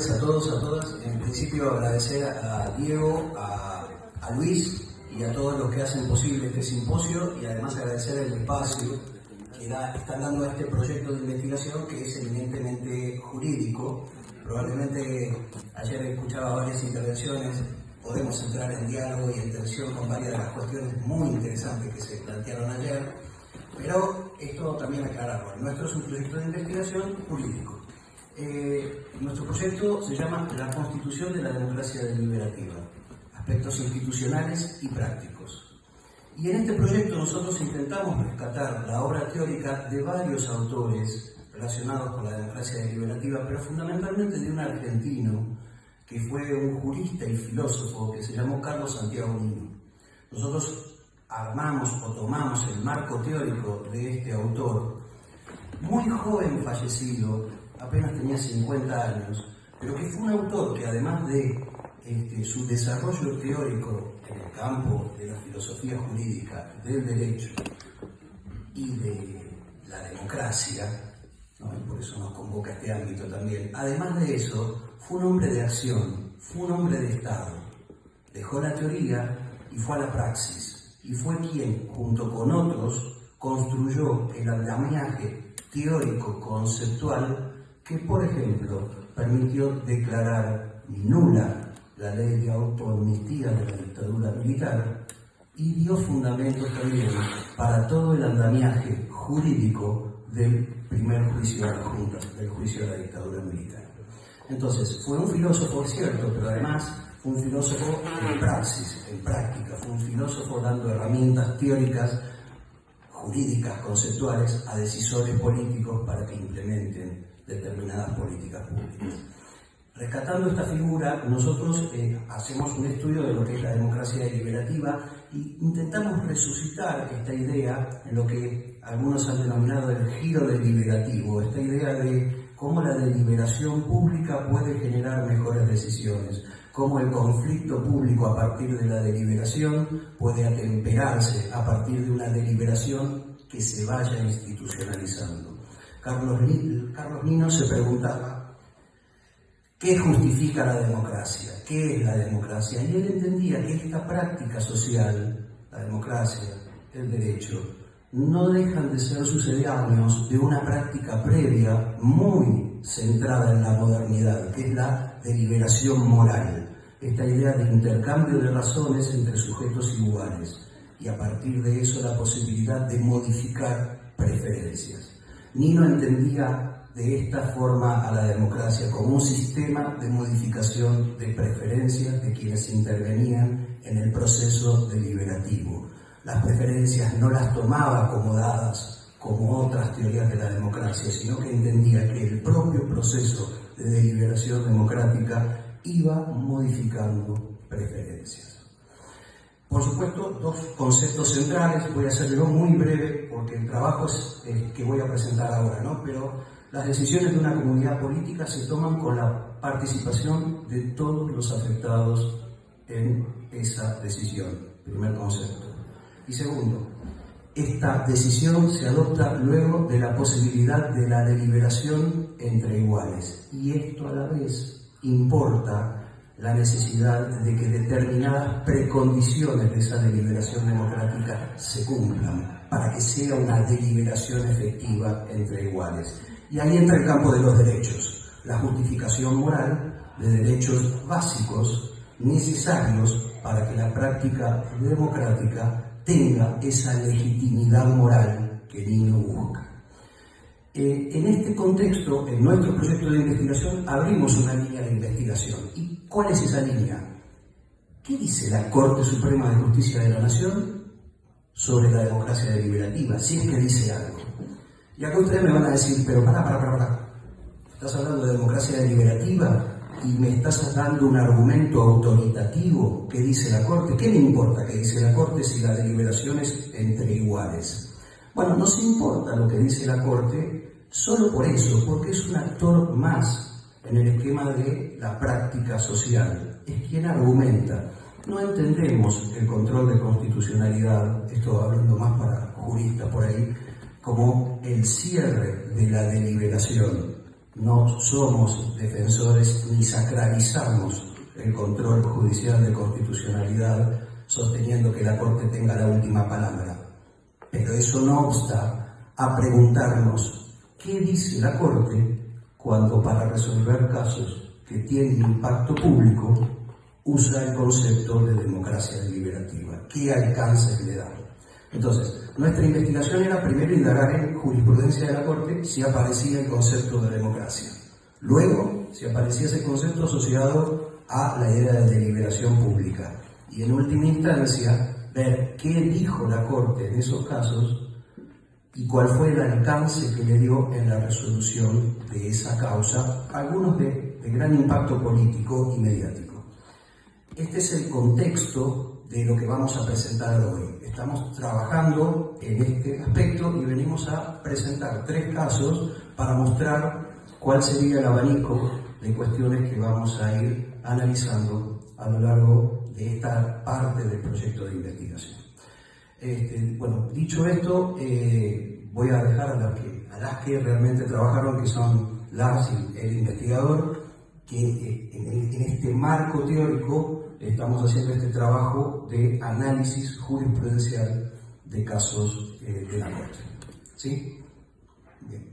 tardes a todos, a todas. En principio agradecer a Diego, a Luis y a todos los que hacen posible este simposio, y además agradecer el espacio que están dando a este proyecto de investigación que es eminentemente jurídico. Probablemente ayer escuchaba varias intervenciones, podemos entrar en diálogo y en tensión con varias de las cuestiones muy interesantes que se plantearon ayer, pero esto también aclararlo. Nuestro es un proyecto de investigación jurídico. Nuestro proyecto se llama La Constitución de la Democracia Deliberativa, aspectos institucionales y prácticos. Y en este proyecto nosotros intentamos rescatar la obra teórica de varios autores relacionados con la democracia deliberativa, pero fundamentalmente de un argentino que fue un jurista y filósofo que se llamó Carlos Santiago Nino. Nosotros armamos o tomamos el marco teórico de este autor, muy joven fallecido, apenas tenía 50 años, pero que fue un autor que además de su desarrollo teórico en el campo de la filosofía jurídica, del derecho y de la democracia, ¿no? Y por eso nos convoca este ámbito también, además de eso, fue un hombre de acción, fue un hombre de Estado. Dejó la teoría y fue a la praxis, y fue quien, junto con otros, construyó el andamiaje teórico conceptual que, por ejemplo, permitió declarar nula la ley de autoamnistía de la dictadura militar y dio fundamentos también para todo el andamiaje jurídico del primer juicio a la Junta, del juicio a la dictadura militar. Entonces, fue un filósofo, es cierto, pero además fue un filósofo en praxis, en práctica, fue un filósofo dando herramientas teóricas, jurídicas, conceptuales a decisores políticos para que implementen determinadas políticas públicas. Rescatando esta figura, nosotros hacemos un estudio de lo que es la democracia deliberativa y intentamos resucitar esta idea en lo que algunos han denominado el giro deliberativo, esta idea de cómo la deliberación pública puede generar mejores decisiones, cómo el conflicto público a partir de la deliberación puede atemperarse a partir de una deliberación que se vaya institucionalizando. Carlos Nino se preguntaba, ¿qué justifica la democracia? ¿Qué es la democracia? Y él entendía que esta práctica social, la democracia, el derecho, no dejan de ser sucedáneos de una práctica previa muy centrada en la modernidad, que es la deliberación moral, esta idea de intercambio de razones entre sujetos iguales, y a partir de eso la posibilidad de modificar preferencias. Nino entendía de esta forma a la democracia como un sistema de modificación de preferencias de quienes intervenían en el proceso deliberativo. Las preferencias no las tomaba como dadas, como otras teorías de la democracia, sino que entendía que el propio proceso de deliberación democrática iba modificando preferencias. Por supuesto, dos conceptos centrales, voy a hacerlo muy breve porque el trabajo es el que voy a presentar ahora, ¿no? Pero las decisiones de una comunidad política se toman con la participación de todos los afectados en esa decisión, primer concepto. Y segundo, esta decisión se adopta luego de la posibilidad de la deliberación entre iguales, y esto a la vez importa la necesidad de que determinadas precondiciones de esa deliberación democrática se cumplan para que sea una deliberación efectiva entre iguales. Y ahí entra el campo de los derechos, la justificación moral de derechos básicos necesarios para que la práctica democrática tenga esa legitimidad moral que Nino busca. En este contexto, en nuestro proyecto de investigación, abrimos una línea de investigación. ¿Y cuál es esa línea? ¿Qué dice la Corte Suprema de Justicia de la Nación sobre la democracia deliberativa? Si es que dice algo. Y acá ustedes me van a decir, pero pará. Estás hablando de democracia deliberativa y me estás dando un argumento autoritativo que dice la Corte. ¿Qué me importa que dice la Corte si la deliberación es entre iguales? Bueno, nos importa lo que dice la Corte solo por eso, porque es un actor más en el esquema de la práctica social. Es quien argumenta. No entendemos el control de constitucionalidad, esto hablando más para juristas por ahí, como el cierre de la deliberación, no somos defensores ni sacralizamos el control judicial de constitucionalidad sosteniendo que la Corte tenga la última palabra. Pero eso no obsta a preguntarnos qué dice la Corte cuando para resolver casos que tienen impacto público usa el concepto de democracia deliberativa. ¿Qué alcance le da? Entonces, nuestra investigación era primero indagar en jurisprudencia de la Corte si aparecía el concepto de democracia. Luego, si aparecía ese concepto asociado a la idea de deliberación pública. Y en última instancia, ver qué dijo la Corte en esos casos y cuál fue el alcance que le dio en la resolución de esa causa, algunos de gran impacto político y mediático. Este es el contexto de lo que vamos a presentar hoy. Estamos trabajando en este aspecto y venimos a presentar 3 casos para mostrar cuál sería el abanico de cuestiones que vamos a ir analizando a lo largo de esta parte del proyecto de investigación. Bueno, dicho esto, voy a dejar a las que realmente trabajaron, que son Lars y el investigador, que en este marco teórico estamos haciendo este trabajo de análisis jurisprudencial de casos de la Corte. ¿Sí? Bien.